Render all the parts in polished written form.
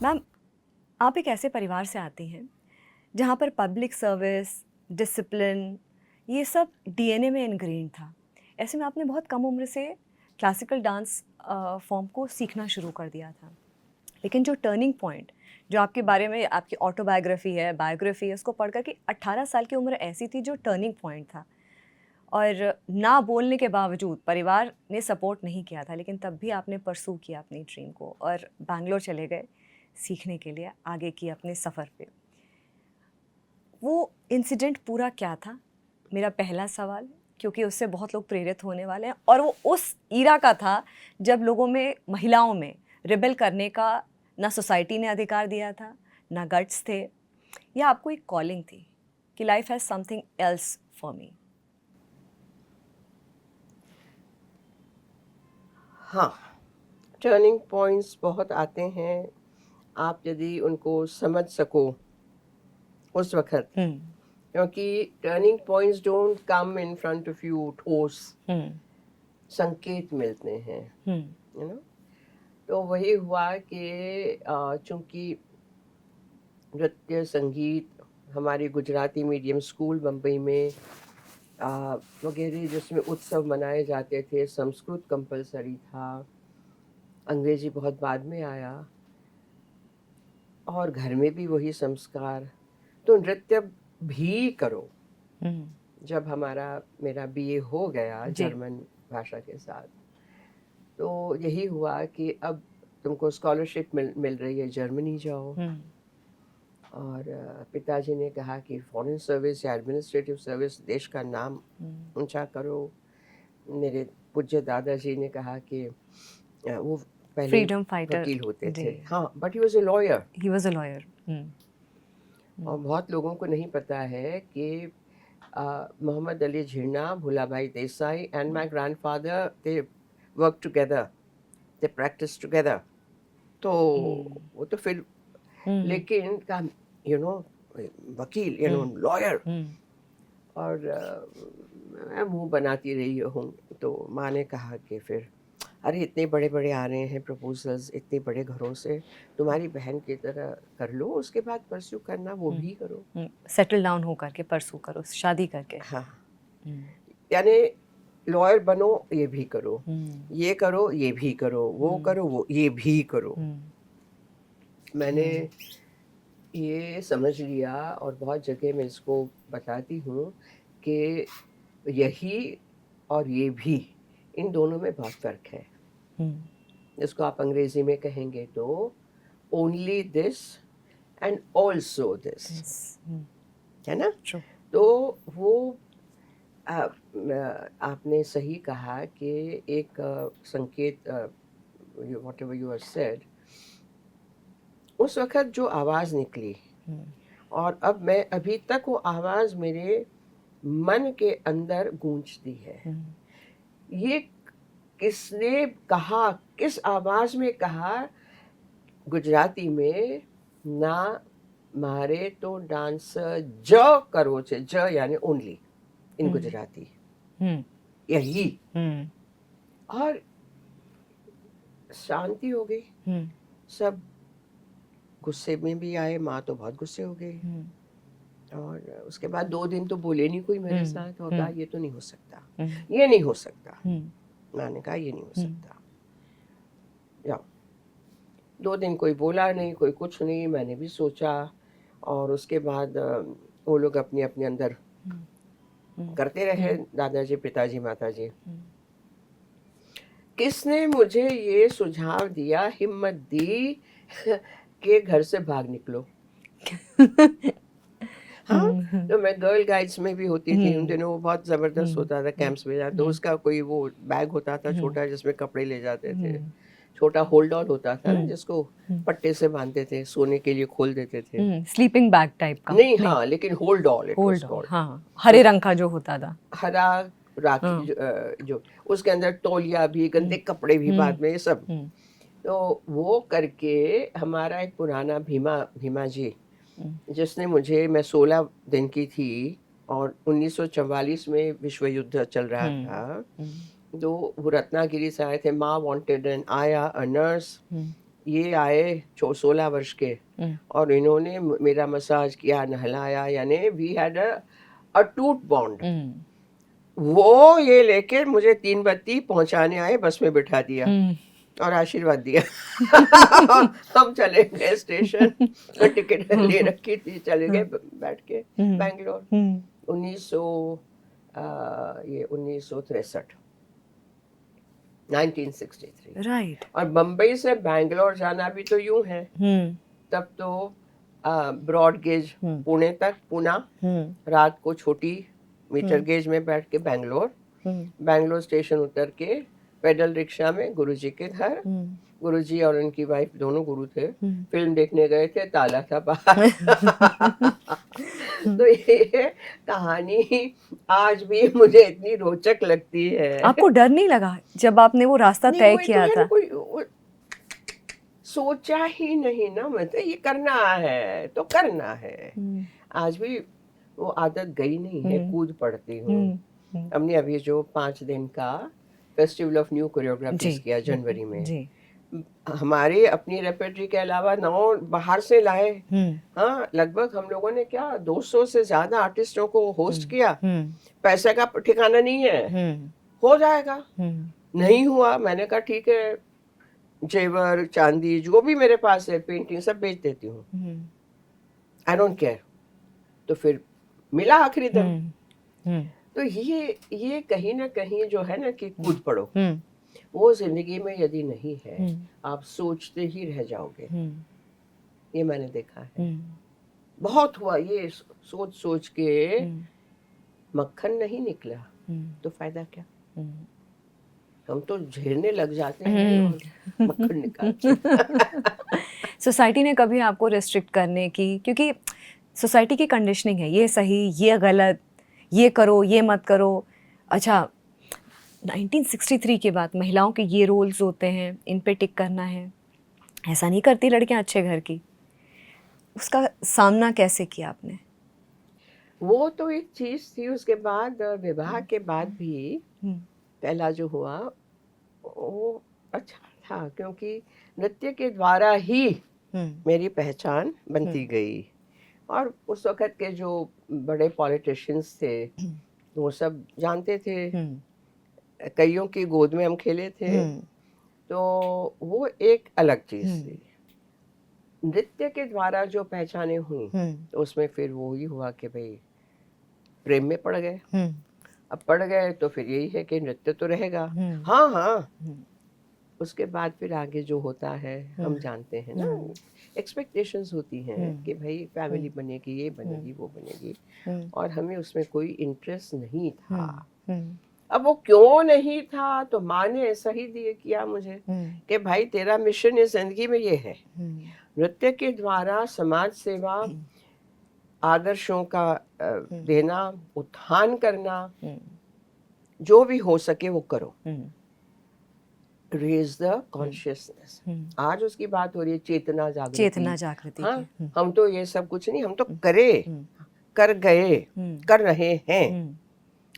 Ma'am, आप एक ऐसे परिवार से आती हैं जहाँ पर पब्लिक सर्विस, डिसिप्लिन, ये सब डीएनए में इनग्रेन था। ऐसे में आपने बहुत कम उम्र से क्लासिकल डांस फॉर्म को सीखना शुरू कर दिया था। लेकिन जो टर्निंग पॉइंट, जो आपके बारे में आपकी ऑटोबायोग्राफी है, बायोग्राफी है, उसको पढ़ कर के 18 साल की उम्र ऐसी थी जो टर्निंग पॉइंट था। और ना बोलने के बावजूद परिवार ने सपोर्ट नहीं किया था, लेकिन तब भी आपने परसू किया अपनी ड्रीम को और बैंगलोर चले गए सीखने के लिए, आगे की अपने सफ़र पे। वो इंसिडेंट पूरा क्या था, मेरा पहला सवाल, क्योंकि उससे बहुत लोग प्रेरित होने वाले हैं। और वो उस ईरा का था जब लोगों में, महिलाओं में रिबेल करने का ना सोसाइटी ने अधिकार दिया था, ना गट्स थे, या आपको एक कॉलिंग थी कि life has something else for me. हाँ, टर्निंग पॉइंट्स बहुत आते हैं, आप यदि उनको समझ सको उस वक़्त, क्योंकि turning points don't come in front of you ठोस, संकेत मिलते हैं, यू नो। तो वही हुआ कि चूँकि नृत्य, संगीत हमारे गुजराती मीडियम स्कूल बम्बई में वगैरह जिसमें उत्सव मनाए जाते थे, संस्कृत कंपलसरी था, अंग्रेजी बहुत बाद में आया, और घर में भी वही संस्कार, तो नृत्य भी करो। जब मेरा बीए हो गया जर्मन भाषा के साथ, तो यही हुआ कि अब तुमको स्कॉलरशिप मिल रही है, जर्मनी जाओ। और पिताजी ने कहा कि फॉरेन सर्विस या एडमिनिस्ट्रेटिव सर्विस, देश का नाम ऊंचा करो। मेरे पूज्य दादाजी ने कहा कि वो पहले फ्रीडम फाइटर वकील होते थे, हाँ, but he was a lawyer. He was a lawyer. और बहुत लोगों को नहीं पता है कि Mohammed Ali Jinnah, Bhulabhai Desai and my grandfather, they work together, they practice together. तो वो तो फिर लेकिन का यू नो वकील, यू नो, लॉयर। और मैं मुंह बनाती रही हूँ। तो माँ ने कहा कि फिर अरे इतने बड़े बड़े आ रहे हैं प्रपोजल्स इतने बड़े घरों से, तुम्हारी बहन की तरह कर लो, उसके बाद परस्यू करना वो भी करो। सेटल डाउन होकर के परसू करो, शादी करके। हाँ, यानी लॉयर बनो, ये भी करो, ये करो, ये भी करो, वो करो, वो ये भी करो। मैंने ये समझ लिया और बहुत जगह मैं इसको बताती हूँ कि यही और ये भी, इन दोनों में बहुत फ़र्क है। इसको आप अंग्रेजी में कहेंगे तो only this and also this, है ना। तो वो आपने सही कहा कि एक संकेत, व्हाटएवर यू हैव सेड, उस वक़्त जो आवाज़ निकली, और अब मैं अभी तक वो आवाज़ मेरे मन के अंदर गूंजती है। ये किसने कहा, किस आवाज़ में कहा? गुजराती में, ना मारे तो डांस ज करो छे, ज यानी ओनली इन गुजराती, यही। और शांति हो गई, सब गुस्से में भी आए, माँ तो बहुत गुस्से हो गई। और उसके बाद 2 दिन तो बोले नहीं कोई मेरे साथ, और कहा ये तो नहीं हो सकता, ये नहीं हो सकता। माँ ने कहा ये नहीं हो सकता। या 2 दिन कोई बोला नहीं, कोई कुछ नहीं, मैंने भी सोचा। और उसके बाद वो लोग अपने अपने अंदर करते रहे, दादाजी, पिताजी, माताजी। किसने मुझे ये सुझाव दिया, हिम्मत दी कि घर से भाग निकलो। हाँ, तो मैं गर्ल गाइड्स में भी होती थी उन दिनों, वो बहुत ज़बरदस्त होता था कैंप्स में जाते, तो उसका कोई वो बैग होता था छोटा जिसमें कपड़े ले जाते थे, छोटा होल्ड ऑल होता था ना जिसको पट्टे से बांधते थे, सोने के लिए खोल देते थे। स्लीपिंग बैग टाइप का नहीं, हाँ, लेकिन hold all it was called. हाँ, हरे रंग का जो होता था, हरा राखी, जो उसके अंदर तौलिया भी, गंदे कपड़े भी, बाद में ये सब। तो वो करके हमारा एक पुराना भीमा जी, जिसने मुझे, मैं 16 दिन की थी और 1944 में विश्व युद्ध चल रहा था, तो वो रत्नागिरी से आए थे, माँ वांटेड एन आया, अ नर्स, ये आए 16 वर्ष के और इन्होंने मेरा मसाज किया, नहलाया, यानी वी हैड अ टूट बॉन्ड। वो ये लेके मुझे 3 बत्ती पहुंचाने आए, बस में बिठा दिया और आशीर्वाद दिया। हम चले गए स्टेशन, टिकट ले रखी थी, चले गए बैठ के बैंगलोर। 1963 1963। राइट। और बम्बई से बैंगलोर जाना भी तो यूं है, तब तो ब्रॉड गेज पुणे तक, पुणे, रात को छोटी मीटर गेज में बैठ के बैंगलोर स्टेशन उतर के पेडल रिक्शा में गुरुजी के घर, गुरुजी और उनकी वाइफ दोनों गुरु थे, फिल्म देखने गए थे, ताला था बाहर। तो ये कहानी आज भी मुझे इतनी रोचक लगती है। आपको डर नहीं लगा जब आपने वो रास्ता तय किया था? कोई सोचा ही नहीं ना, मतलब ये करना है तो करना है। आज भी वो आदत गई नहीं है, कूद पड़ती हूँ। हमने अभी जो 5 दिन का फेस्टिवल ऑफ न्यू कोरियोग्राफीज किया जनवरी में जी। हमारे अपनी रेपर्टरी के अलावा 9 बाहर से लाए। हाँ, लगभग हम लोगों ने क्या 200 से ज्यादा आर्टिस्टों को होस्ट किया। पैसे का ठिकाना नहीं है, हो जाएगा। नहीं हुआ, मैंने कहा ठीक है, जेवर चांदी जो भी मेरे पास है, पेंटिंग सब बेच देती हूँ, आई डोंट केयर। तो फिर मिला आखिरी दम। तो ये कहीं ना कहीं जो है ना कि कूद पड़ो, वो जिंदगी में यदि नहीं है, आप सोचते ही रह जाओगे। ये मैंने देखा है, बहुत हुआ ये। सोच सोच के मक्खन नहीं निकला तो फायदा क्या? हम तो झेलने लग जाते हैं और मक्खन निकालते। सोसाइटी ने कभी आपको रेस्ट्रिक्ट करने की, क्योंकि सोसाइटी की कंडीशनिंग है, ये सही, ये गलत, ये करो, ये मत करो। अच्छा, 1963 के बाद महिलाओं के ये रोल्स होते हैं, इन पे टिक करना है, ऐसा नहीं करती लड़कियां अच्छे घर की। उसका सामना कैसे किया आपने? वो तो एक चीज थी। उसके बाद विवाह के बाद भी पहला जो हुआ वो अच्छा था, क्योंकि नृत्य के द्वारा ही मेरी पहचान बनती गई। और उस वक्त के जो बड़े पॉलिटिशियंस थे वो सब जानते थे, कईयों की गोद में हम खेले थे, तो वो एक अलग चीज थी। नृत्य के द्वारा जो पहचाने हुई, तो उसमें फिर वो ही हुआ कि भाई प्रेम में पड़ गए। अब पड़ गए तो फिर यही है कि नृत्य तो रहेगा। हाँ हाँ, उसके बाद फिर आगे जो होता है हम जानते हैं ना, एक्सपेक्टेशंस होती हैं कि भाई फैमिली बनेगी, ये बनेगी, वो बनेगी, और हमें उसमें कोई इंटरेस्ट नहीं था। अब वो क्यों नहीं था, तो माँ ने ऐसा ही किया मुझे कि भाई तेरा मिशन इस जिंदगी में ये है, नृत्य के द्वारा समाज सेवा, आदर्शों का देना, उत्थान करना, जो भी हो सके वो करो। Raise the consciousness. आज उसकी बात हो रही है, चेतना जागृति। हाँ, हम तो ये सब कुछ नहीं, हम तो कर गए, कर रहे हैं।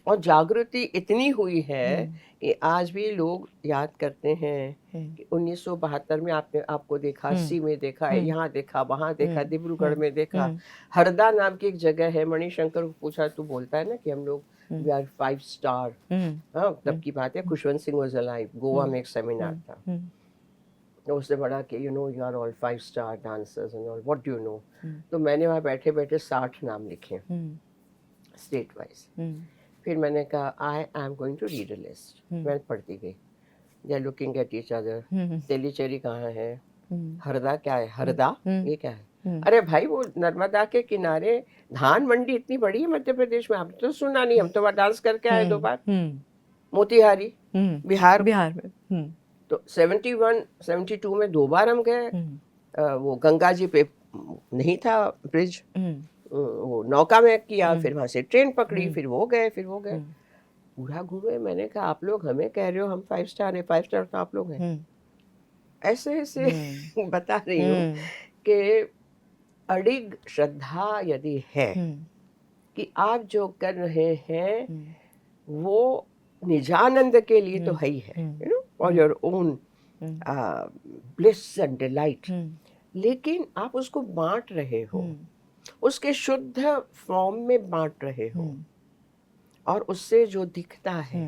और जागृति इतनी हुई है कि आज भी लोग याद करते हैं कि 1972 में आपको देखा, 80 में देखा, यहाँ देखा, वहाँ देखा, डिब्रूगढ़ में देखा। हरदा नाम की एक जगह है, मणिशंकर को पूछा, तू बोलता है ना कि हम लोग वी आर 5 स्टार। हाँ, तब की बात है, खुशवंत सिंह वाज अलाइव, गोवा में एक सेमिनार था, तो उससे बड़ा कि you are all 5 star dancers and all, what do you know. तो मैंने वहाँ बैठे बैठे 60 नाम लिखे स्टेट वाइज। फिर मैंने कहा I am going to read a list. मैं पढ़ती गई, they are looking at each other. Tellicherry कहाँ है, हरदा क्या है, हरदा ये क्या है? अरे भाई वो नर्मदा के किनारे धान मंडी इतनी बड़ी है मध्य प्रदेश में, आपने तो सुना नहीं, हम तो वहाँ डांस करके आए 2 बार। मोतिहारी बिहार में। तो 71 72 में 2 बार हम गए। वो गंगा जी पे नहीं था ब्रिज, वो नौका में किया, फिर वहां से ट्रेन पकड़ी, फिर वो गए पूरा घूमे। मैंने कहा आप लोग हमें कह रहे हो हम 5 स्टार है, 5 स्टार तो आप लोग हैं। ऐसे ऐसे बता रही हूँ कि अडिग श्रद्धा यदि है कि आप जो कर रहे हैं वो निजानंद के लिए तो है ही है, for your own bliss and delight, लेकिन आप उसको बांट रहे हो, उसके शुद्ध फॉर्म में बांट रहे हो, और उससे जो दिखता है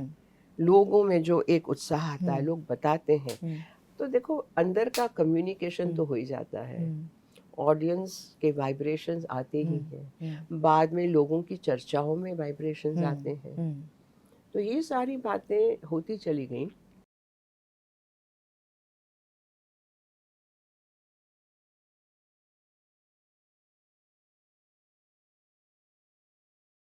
लोगों में, जो एक उत्साह आता है, लोग बताते हैं, तो देखो अंदर का कम्युनिकेशन तो हो ही जाता है, ऑडियंस के वाइब्रेशंस आते ही हैं, बाद में लोगों की चर्चाओं में वाइब्रेशंस आते हैं, तो ये सारी बातें होती चली गई।